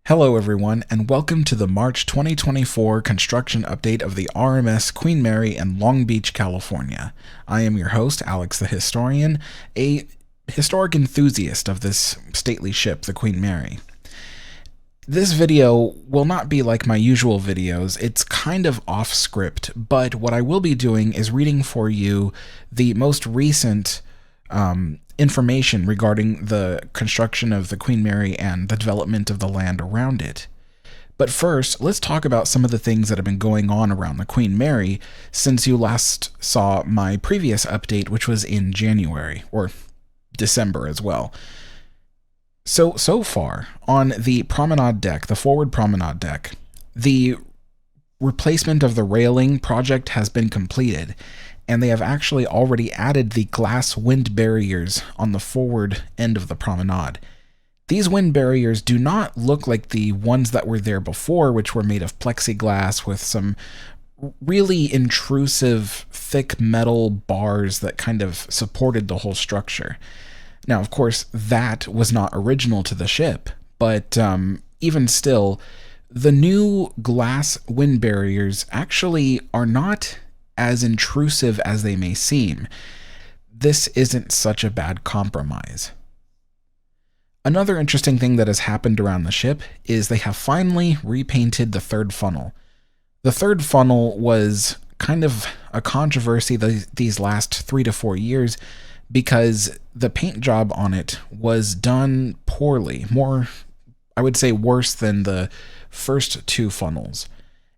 Hello everyone, and welcome to the March 2024 construction update of the RMS Queen Mary in Long Beach, California. I am your host, Alex the Historian, a historic enthusiast of this stately ship, the Queen Mary. This video will not be like my usual videos. It's kind of off script, but what I will be doing is reading for you the most recent information regarding the construction of the Queen Mary and the development of the land around it. But first, let's talk about some of the things that have been going on around the Queen Mary since you last saw my previous update, which was in January, or December as well. So far, on the promenade deck, the forward promenade deck, the replacement of the railing project has been completed, and they have actually already added the glass wind barriers on the forward end of the promenade. These wind barriers do not look like the ones that were there before, which were made of plexiglass with some really intrusive, thick metal bars that kind of supported the whole structure. Now, of course, that was not original to the ship, but even still, the new glass wind barriers actually are not as intrusive as they may seem. This isn't such a bad compromise. Another interesting thing that has happened around the ship is they have finally repainted the third funnel. The third funnel was kind of a controversy these last 3 to 4 years because the paint job on it was done poorly, more, I would say, worse than the first two funnels.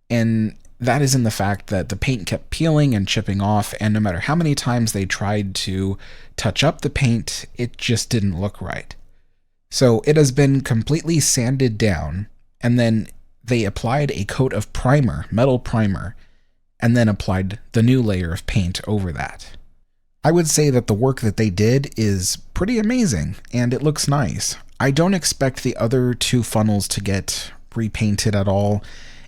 And that is in the fact that the paint kept peeling and chipping off, and no matter how many times they tried to touch up the paint, it just didn't look right. So it has been completely sanded down, and then they applied a coat of primer, metal primer, and then applied the new layer of paint over that. I would say that the work that they did is pretty amazing, and it looks nice. I don't expect the other two funnels to get repainted at all.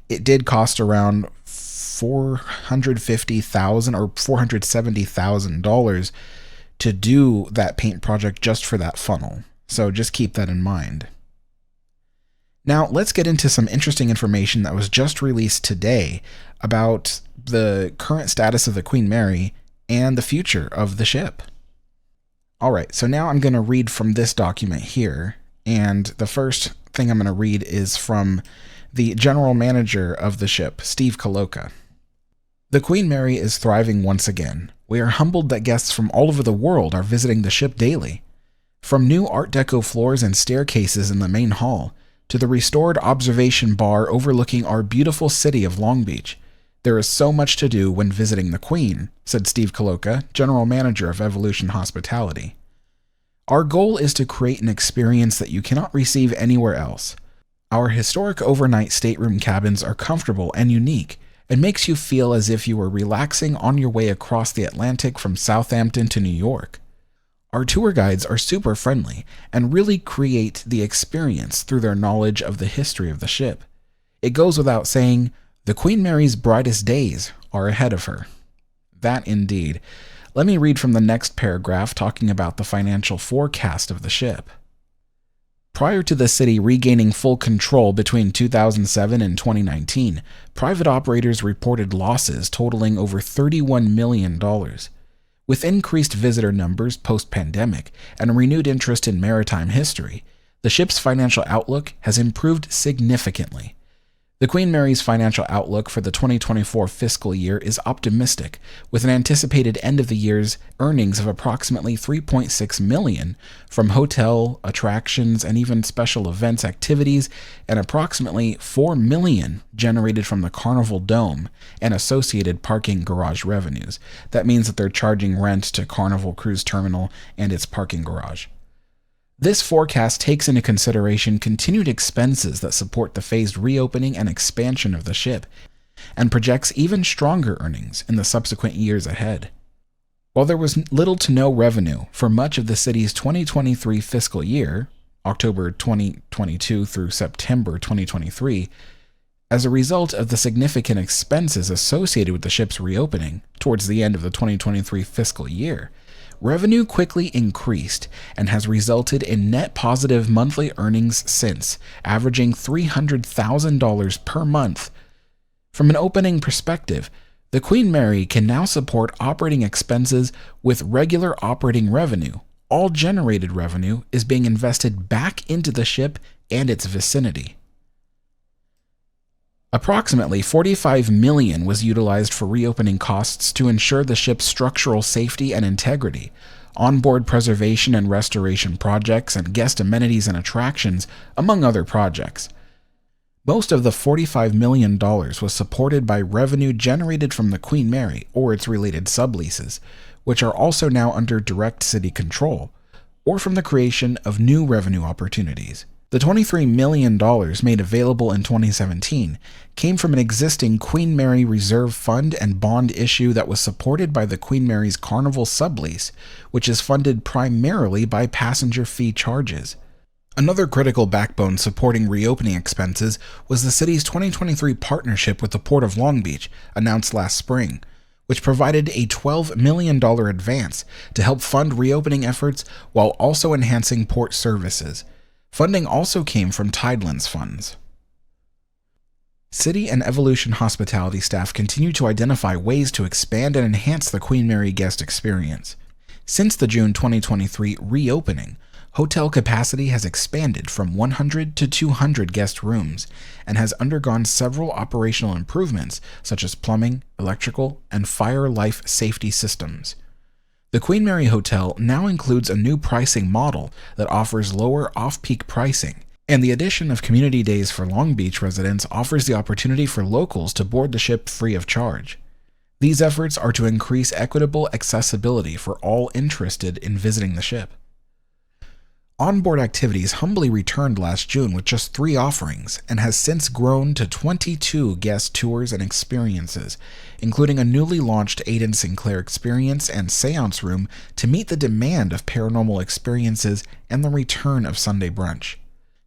It did cost around $450,000 or $470,000 to do that paint project just for that funnel. So just keep that in mind. Now let's get into some interesting information that was just released today about the current status of the Queen Mary and the future of the ship. Alright, so now I'm going to read from this document here, and the first thing I'm going to read is from the general manager of the ship, Steve Coloca. The Queen Mary is thriving once again. We are humbled that guests from all over the world are visiting the ship daily. From new Art Deco floors and staircases in the main hall, to the restored observation bar overlooking our beautiful city of Long Beach, there is so much to do when visiting the Queen, said Steve Coloca, general manager of Evolution Hospitality. Our goal is to create an experience that you cannot receive anywhere else. Our historic overnight stateroom cabins are comfortable and unique, and makes you feel as if you were relaxing on your way across the Atlantic from Southampton to New York. Our tour guides are super friendly and really create the experience through their knowledge of the history of the ship. It goes without saying, the Queen Mary's brightest days are ahead of her. That indeed. Let me read from the next paragraph talking about the financial forecast of the ship. Prior to the city regaining full control between 2007 and 2019, private operators reported losses totaling over $31 million. With increased visitor numbers post-pandemic and renewed interest in maritime history, the ship's financial outlook has improved significantly. The Queen Mary's financial outlook for the 2024 fiscal year is optimistic, with an anticipated end of the year's earnings of approximately $3.6 million from hotel, attractions, and even special events activities, and approximately $4 million generated from the Carnival Dome and associated parking garage revenues. That means that they're charging rent to Carnival Cruise Terminal and its parking garage. This forecast takes into consideration continued expenses that support the phased reopening and expansion of the ship, and projects even stronger earnings in the subsequent years ahead. While there was little to no revenue for much of the city's 2023 fiscal year, October 2022 through September 2023, as a result of the significant expenses associated with the ship's reopening towards the end of the 2023 fiscal year, Revenue quickly increased and has resulted in net positive monthly earnings since, averaging $300,000 per month. From an opening perspective, the Queen Mary can now support operating expenses with regular operating revenue. All generated revenue is being invested back into the ship and its vicinity. Approximately $45 million was utilized for reopening costs to ensure the ship's structural safety and integrity, onboard preservation and restoration projects, and guest amenities and attractions, among other projects. Most of the $45 million was supported by revenue generated from the Queen Mary or its related subleases, which are also now under direct city control, or from the creation of new revenue opportunities. The $23 million made available in 2017 came from an existing Queen Mary Reserve Fund and bond issue that was supported by the Queen Mary's Carnival sublease, which is funded primarily by passenger fee charges. Another critical backbone supporting reopening expenses was the city's 2023 partnership with the Port of Long Beach, announced last spring, which provided a $12 million advance to help fund reopening efforts while also enhancing port services. Funding also came from Tidelands funds. City and Evolution Hospitality staff continue to identify ways to expand and enhance the Queen Mary guest experience. Since the June 2023 reopening, hotel capacity has expanded from 100 to 200 guest rooms and has undergone several operational improvements such as plumbing, electrical, and fire life safety systems. The Queen Mary Hotel now includes a new pricing model that offers lower off-peak pricing, and the addition of community days for Long Beach residents offers the opportunity for locals to board the ship free of charge. These efforts are to increase equitable accessibility for all interested in visiting the ship. Onboard activities humbly returned last June with just 3 offerings and has since grown to 22 guest tours and experiences, including a newly launched Aidan Sinclair experience and seance room to meet the demand of paranormal experiences and the return of Sunday brunch.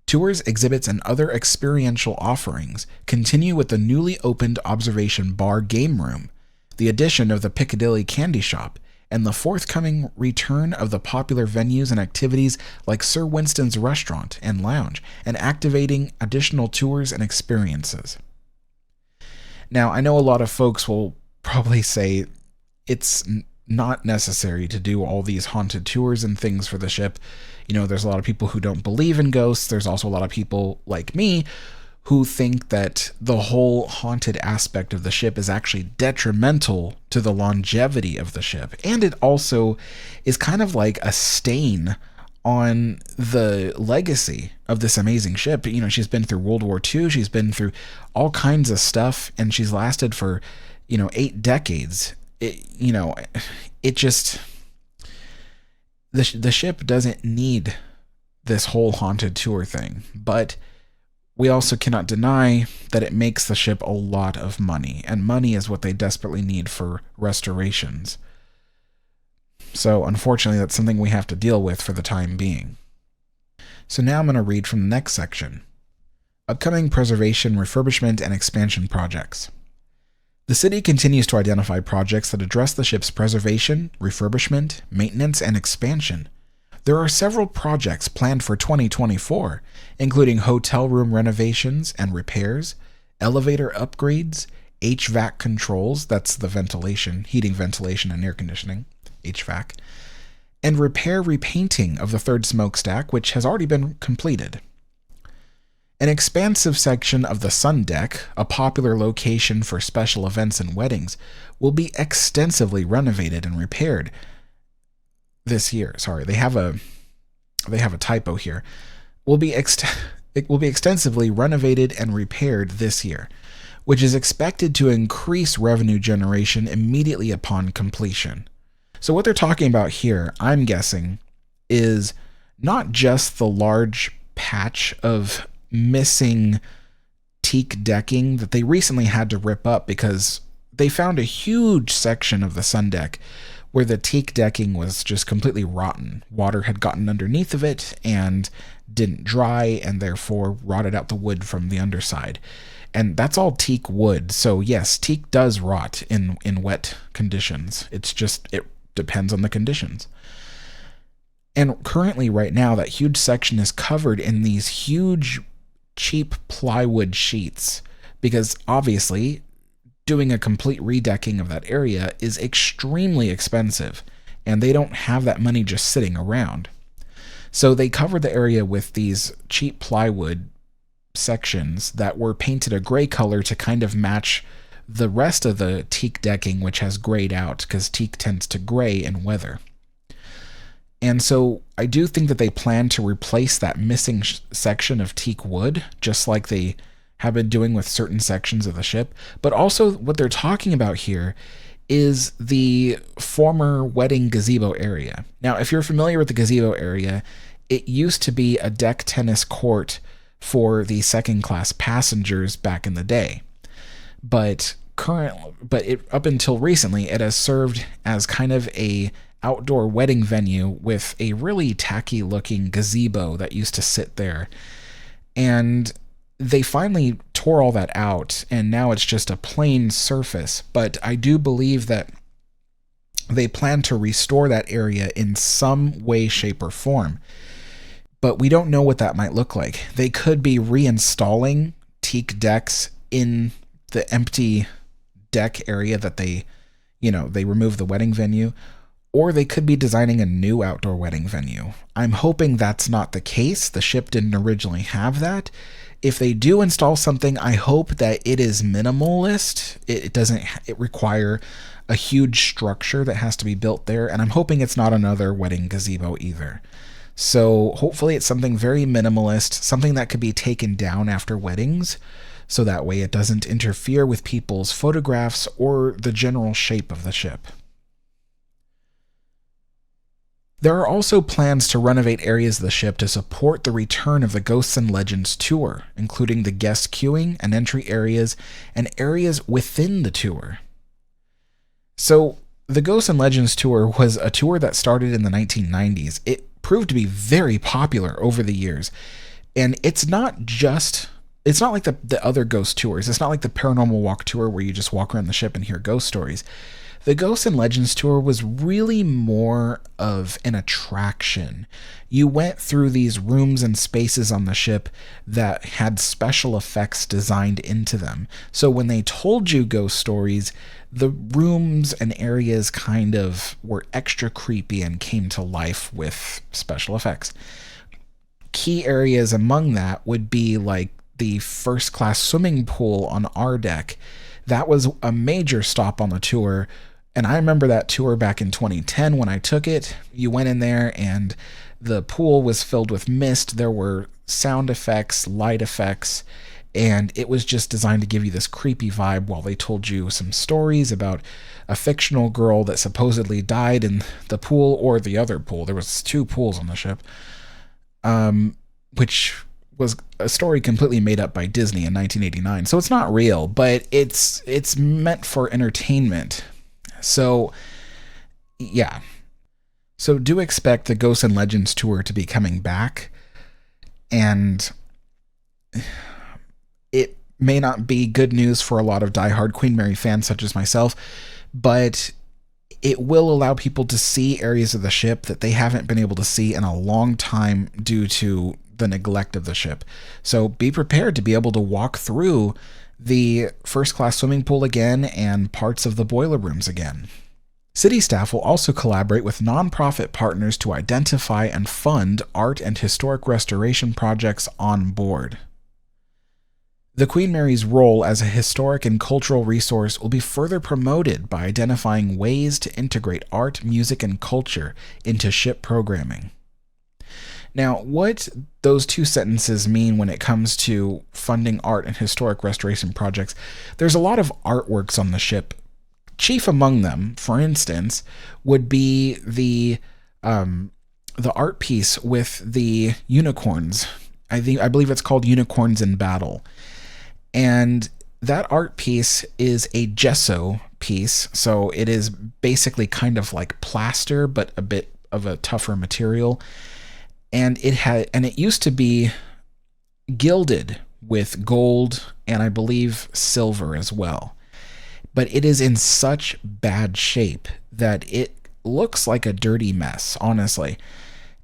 Tours, exhibits, and other experiential offerings continue with the newly opened observation bar game room, the addition of the Piccadilly Candy Shop, and the forthcoming return of the popular venues and activities like Sir Winston's Restaurant and Lounge, and activating additional tours and experiences. Now, I know a lot of folks will probably say it's not necessary to do all these haunted tours and things for the ship. You know, there's a lot of people who don't believe in ghosts. There's also a lot of people like me who think that the whole haunted aspect of the ship is actually detrimental to the longevity of the ship. And it also is kind of like a stain on the legacy of this amazing ship. You know, she's been through World War II, she's been through all kinds of stuff, and she's lasted for, 8 decades. The ship doesn't need this whole haunted tour thing, but we also cannot deny that it makes the ship a lot of money, and money is what they desperately need for restorations. So, unfortunately, that's something we have to deal with for the time being. So now I'm going to read from the next section. Upcoming preservation, refurbishment, and expansion projects. The city continues to identify projects that address the ship's preservation, refurbishment, maintenance, and expansion. There are several projects planned for 2024, including hotel room renovations and repairs, elevator upgrades, HVAC controls, that's the ventilation, heating, ventilation, and air conditioning, HVAC, and repainting of the third smokestack, which has already been completed. An expansive section of the sun deck, a popular location for special events and weddings, will be extensively renovated and repaired this year. Sorry, they have a typo here. It will be extensively renovated and repaired this year, which is expected to increase revenue generation immediately upon completion. So what they're talking about here, I'm guessing, is not just the large patch of missing teak decking that they recently had to rip up because they found a huge section of the sun deck where the teak decking was just completely rotten. Water had gotten underneath of it and didn't dry, and therefore rotted out the wood from the underside. And that's all teak wood. So yes, teak does rot in wet conditions. It's just, it depends on the conditions. And currently, right now, that huge section is covered in these huge, cheap plywood sheets because obviously doing a complete redecking of that area is extremely expensive, and they don't have that money just sitting around. So they covered the area with these cheap plywood sections that were painted a gray color to kind of match the rest of the teak decking, which has grayed out because teak tends to gray in weather. And so I do think that they plan to replace that missing section of teak wood, just like they have been doing with certain sections of the ship. But also what they're talking about here is the former wedding gazebo area. Now, if you're familiar with the gazebo area, it used to be a deck tennis court for the second class passengers back in the day. But up until recently, it has served as kind of a outdoor wedding venue with a really tacky looking gazebo that used to sit there. And they finally tore all that out, and now it's just a plain surface. But I do believe that they plan to restore that area in some way, shape, or form. But we don't know what that might look like. They could be reinstalling teak decks in the empty deck area that they removed the wedding venue, or they could be designing a new outdoor wedding venue. I'm hoping that's not the case. The ship didn't originally have that. If they do install something, I hope that it is minimalist. It doesn't require a huge structure that has to be built there, and I'm hoping it's not another wedding gazebo either. So hopefully it's something very minimalist, something that could be taken down after weddings, so that way it doesn't interfere with people's photographs or the general shape of the ship. There are also plans to renovate areas of the ship to support the return of the Ghosts and Legends tour, including the guest queuing and entry areas and areas within the tour. So, the Ghosts and Legends tour was a tour that started in the 1990s. It proved to be very popular over the years, and it's not like the other ghost tours. It's not like the Paranormal Walk tour where you just walk around the ship and hear ghost stories. The Ghosts and Legends tour was really more of an attraction. You went through these rooms and spaces on the ship that had special effects designed into them. So when they told you ghost stories, the rooms and areas kind of were extra creepy and came to life with special effects. Key areas among that would be like the first class swimming pool on our deck. That was a major stop on the tour. And I remember that tour back in 2010 when I took it. You went in there and the pool was filled with mist. There were sound effects, light effects, and it was just designed to give you this creepy vibe while they told you some stories about a fictional girl that supposedly died in the pool or the other pool. There was 2 pools on the ship, which was a story completely made up by Disney in 1989. So it's not real, but it's meant for entertainment. So, yeah. So do expect the Ghosts and Legends tour to be coming back, and it may not be good news for a lot of diehard Queen Mary fans such as myself, but it will allow people to see areas of the ship that they haven't been able to see in a long time due to the neglect of the ship. So be prepared to be able to walk through the first class swimming pool again and parts of the boiler rooms again. City staff will also collaborate with nonprofit partners to identify and fund art and historic restoration projects on board. The Queen Mary's role as a historic and cultural resource will be further promoted by identifying ways to integrate art, music, and culture into ship programming. Now, what those 2 sentences mean when it comes to funding art and historic restoration projects, there's a lot of artworks on the ship. Chief among them, for instance, would be the art piece with the unicorns. I believe it's called Unicorns in Battle. And that art piece is a gesso piece, so it is basically kind of like plaster, but a bit of a tougher material. And it used to be gilded with gold and I believe silver as well. But it is in such bad shape that it looks like a dirty mess, honestly.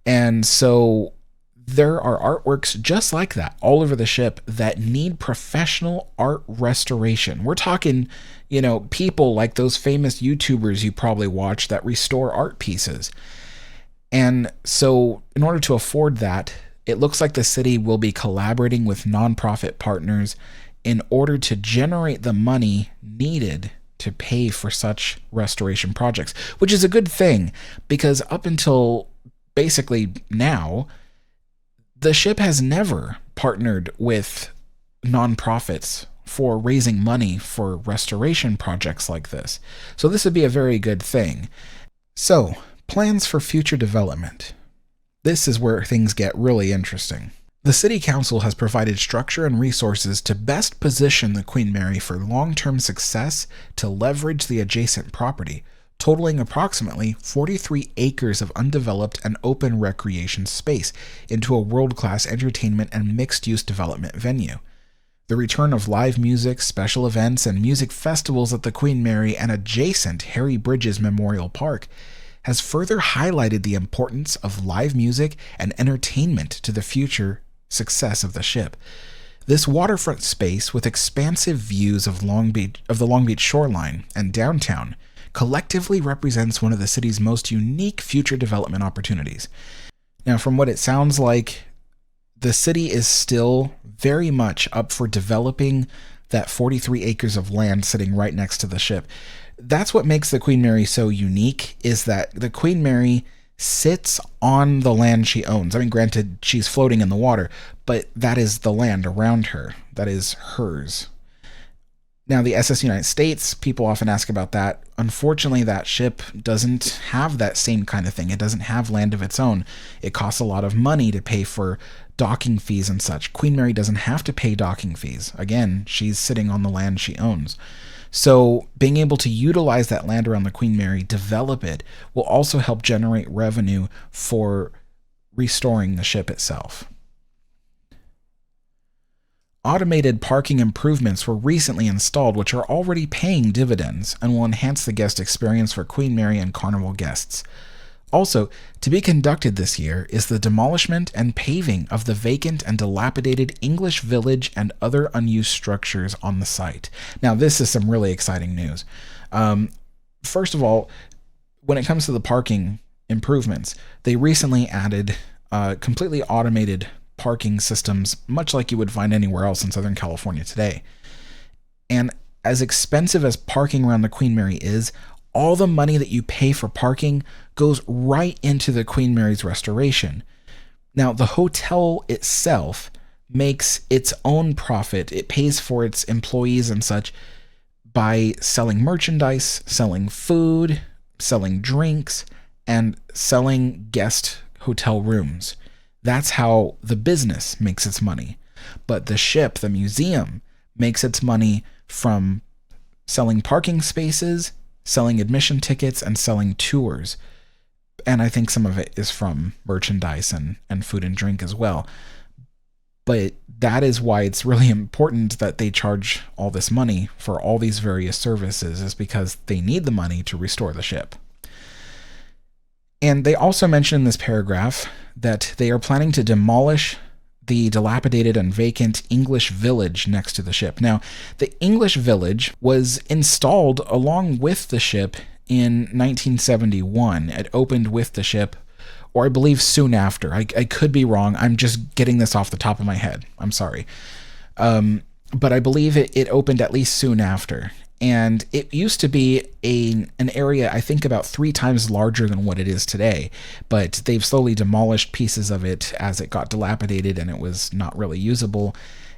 And so there are artworks just like that all over the ship that need professional art restoration. We're talking, people like those famous YouTubers you probably watch that restore art pieces. And so, in order to afford that, it looks like the city will be collaborating with nonprofit partners in order to generate the money needed to pay for such restoration projects, which is a good thing because up until basically now, the ship has never partnered with nonprofits for raising money for restoration projects like this. So this would be a very good thing. So, plans for future development. This is where things get really interesting. The City Council has provided structure and resources to best position the Queen Mary for long-term success to leverage the adjacent property, totaling approximately 43 acres of undeveloped and open recreation space, into a world-class entertainment and mixed-use development venue. The return of live music, special events, and music festivals at the Queen Mary and adjacent Harry Bridges Memorial Park has further highlighted the importance of live music and entertainment to the future success of the ship. This waterfront space, with expansive views of the Long Beach shoreline and downtown, collectively represents one of the city's most unique future development opportunities. Now, from what it sounds like, the city is still very much up for developing that 43 acres of land sitting right next to the ship. That's what makes the Queen Mary so unique, is that the Queen Mary sits on the land she owns. I mean, granted, she's floating in the water, but that is the land around her. That is hers. Now, the SS United States, people often ask about that. Unfortunately, that ship doesn't have that same kind of thing. It doesn't have land of its own. It costs a lot of money to pay for docking fees and such. Queen Mary doesn't have to pay docking fees. Again, she's sitting on the land she owns. So being able to utilize that land around the Queen Mary, develop it, will also help generate revenue for restoring the ship itself. Automated parking improvements were recently installed, which are already paying dividends and will enhance the guest experience for Queen Mary and Carnival guests. Also, to be conducted this year is the demolishment and paving of the vacant and dilapidated English Village and other unused structures on the site. Now, this is some really exciting news. First of all, when it comes to the parking improvements, they recently added completely automated parking systems, much like you would find anywhere else in Southern California today. And as expensive as parking around the Queen Mary is, all the money that you pay for parking goes right into the Queen Mary's restoration. Now, the hotel itself makes its own profit. It pays for its employees and such by selling merchandise, selling food, selling drinks, and selling guest hotel rooms. That's how the business makes its money. But the ship, the museum, makes its money from selling parking spaces, selling admission tickets, and selling tours. And I think some of it is from merchandise and food and drink as well. But that is why it's really important that they charge all this money for all these various services, is because they need the money to restore the ship. And they also mention in this paragraph that they are planning to demolish the dilapidated and vacant English Village next to the ship. Now, the English Village was installed along with the ship in 1971. It opened with the ship, or I believe soon after. I could be wrong. I'm just getting this off the top of my head. I'm sorry. But I believe it opened at least soon after. And it used to be an area, I think, about 3 times larger than what it is today. But they've slowly demolished pieces of it as it got dilapidated and it was not really usable.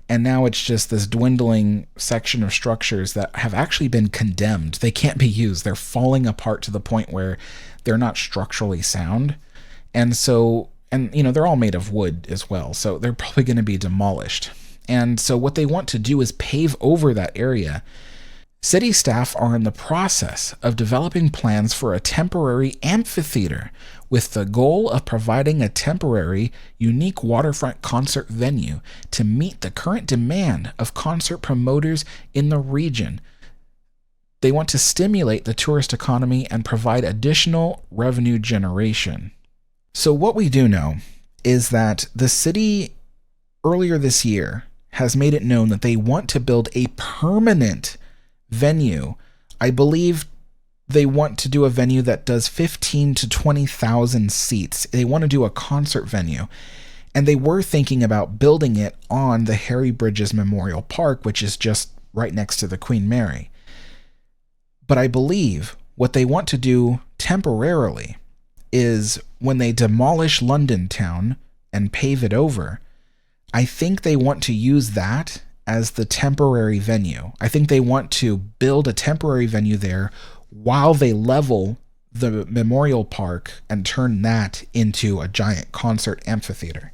And now it's just this dwindling section of structures that have actually been condemned. They can't be used. They're falling apart to the point where they're not structurally sound. And so, they're all made of wood as well. So they're probably going to be demolished. And so what they want to do is pave over that area. City staff are in the process of developing plans for a temporary amphitheater with the goal of providing a temporary, unique waterfront concert venue to meet the current demand of concert promoters in the region. They want to stimulate the tourist economy and provide additional revenue generation. So what we do know is that the city earlier this year has made it known that they want to build a permanent venue. I believe they want to do a venue that does 15 to 20,000 seats. They want to do a concert venue. And they were thinking about building it on the Harry Bridges Memorial Park, which is just right next to the Queen Mary. But I believe what they want to do temporarily is when they demolish London Town and pave it over, I think they want to use that as the temporary venue. I think they want to build a temporary venue there while they level the Memorial Park and turn that into a giant concert amphitheater.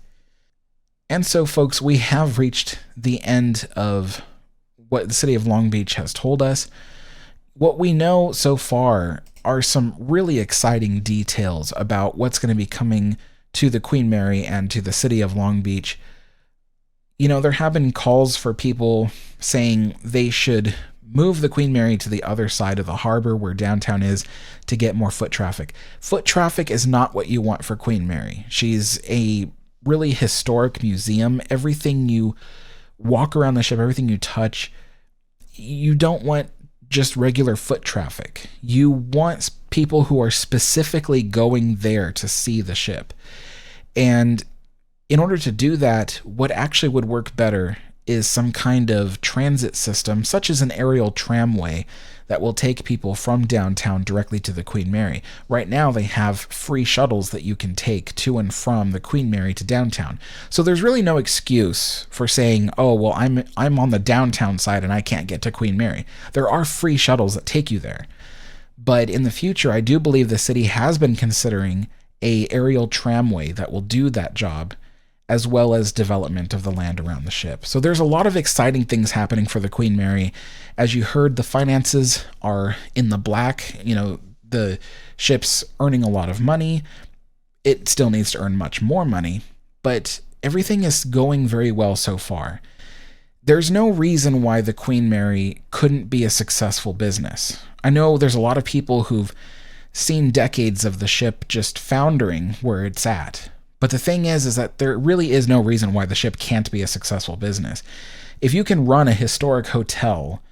And so, folks, we have reached the end of what the city of Long Beach has told us. What we know so far are some really exciting details about what's going to be coming to the Queen Mary and to the city of Long Beach. You know, there have been calls for people saying they should move the Queen Mary to the other side of the harbor where downtown is to get more foot traffic. Foot traffic is not what you want for Queen Mary. She's a really historic museum. Everything you walk around the ship, everything you touch, you don't want just regular foot traffic. You want people who are specifically going there to see the ship. And in order to do that, what actually would work better is some kind of transit system, such as an aerial tramway that will take people from downtown directly to the Queen Mary. Right now, they have free shuttles that you can take to and from the Queen Mary to downtown. So there's really no excuse for saying, oh, well, I'm on the downtown side and I can't get to Queen Mary. There are free shuttles that take you there. But in the future, I do believe the city has been considering an aerial tramway that will do that job, as well as development of the land around the ship. So there's a lot of exciting things happening for the Queen Mary. As you heard, the finances are in the black. You know, the ship's earning a lot of money. It still needs to earn much more money, but everything is going very well so far. There's no reason why the Queen Mary couldn't be a successful business. I know there's a lot of people who've seen decades of the ship just foundering where it's at. But the thing is that there really is no reason why the ship can't be a successful business. If you can run a historic hotel,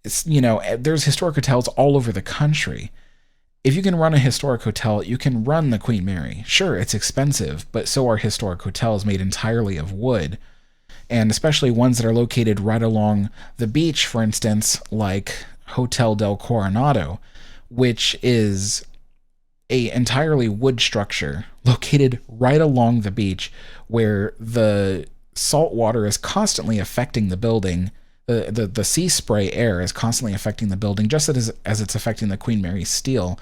there's historic hotels all over the country. If you can run a historic hotel, you can run the Queen Mary. Sure, it's expensive, but so are historic hotels made entirely of wood. And especially ones that are located right along the beach, for instance, like Hotel del Coronado, which is a entirely wood structure located right along the beach where the salt water is constantly affecting the building. The sea spray air is constantly affecting the building, just as it's affecting the Queen Mary steel.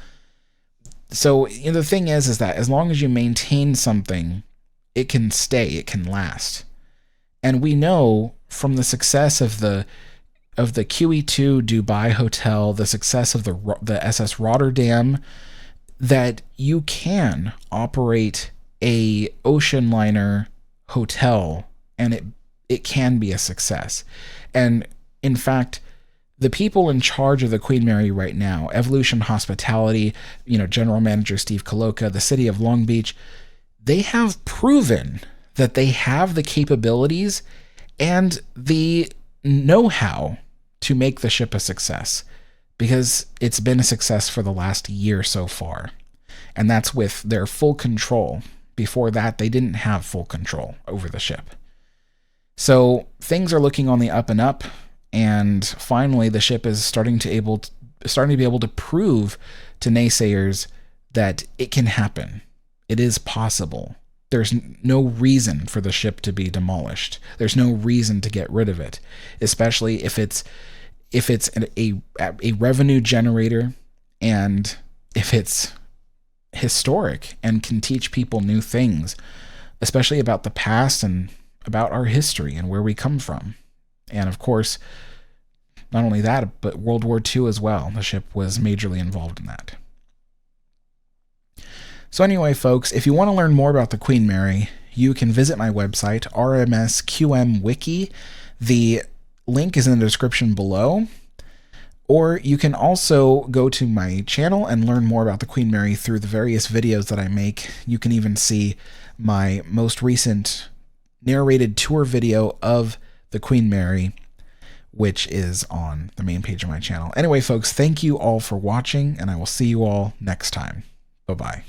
So the thing is that as long as you maintain something, it can stay, it can last. And we know from the success of the QE2 Dubai Hotel, the success of the SS Rotterdam, that you can operate a ocean liner hotel and it can be a success. And in fact, the people in charge of the Queen Mary right now, Evolution Hospitality, General Manager Steve Coloca, the city of Long Beach, they have proven that they have the capabilities and the know-how to make the ship a success, because it's been a success for the last year so far. And that's with their full control. Before that, they didn't have full control over the ship. So things are looking on the up and up, and finally the ship is starting to be able to prove to naysayers that it can happen. It is possible. There's no reason for the ship to be demolished. There's no reason to get rid of it, especially if it's a revenue generator, and if it's historic and can teach people new things, especially about the past and about our history and where we come from. And of course, not only that, but World War II as well. The ship was majorly involved in that. So anyway, folks, if you want to learn more about the Queen Mary, you can visit my website, RMSQM Wiki. The link is in the description below. Or you can also go to my channel and learn more about the Queen Mary through the various videos that I make. You can even see my most recent narrated tour video of the Queen Mary, which is on the main page of my channel. Anyway, folks, thank you all for watching, and I will see you all next time. Bye-bye.